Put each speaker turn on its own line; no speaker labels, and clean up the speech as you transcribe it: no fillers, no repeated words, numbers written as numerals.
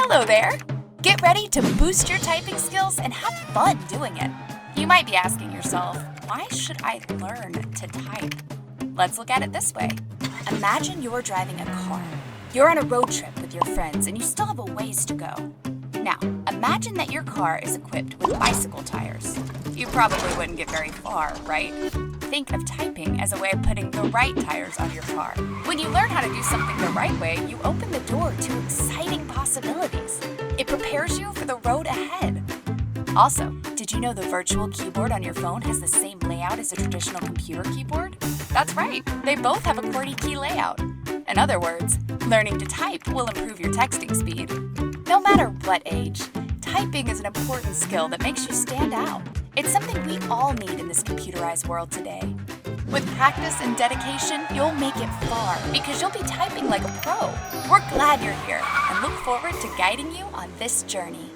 Hello there! Get ready to boost your typing skills and have fun doing it. You might be asking yourself, why should I learn to type? Let's look at it this way. Imagine you're driving a car. You're on a road trip with your friends and you still have a ways to go. Now, imagine that your car is equipped with bicycle tires. You probably wouldn't get very far, right? Think of typing as a way of putting the right tires on your car. When you learn how to do something the right way, you open the door to exciting possibilities. It prepares you for the road ahead. Also, did you know the virtual keyboard on your phone has the same layout as a traditional computer keyboard? That's right, they both have a QWERTY key layout. In other words, learning to type will improve your texting speed. No matter what age, typing is an important skill that makes you stand out. It's something we all need in this computerized world today. With practice and dedication, you'll make it far because you'll be typing like a pro. We're glad you're here and look forward to guiding you on this journey.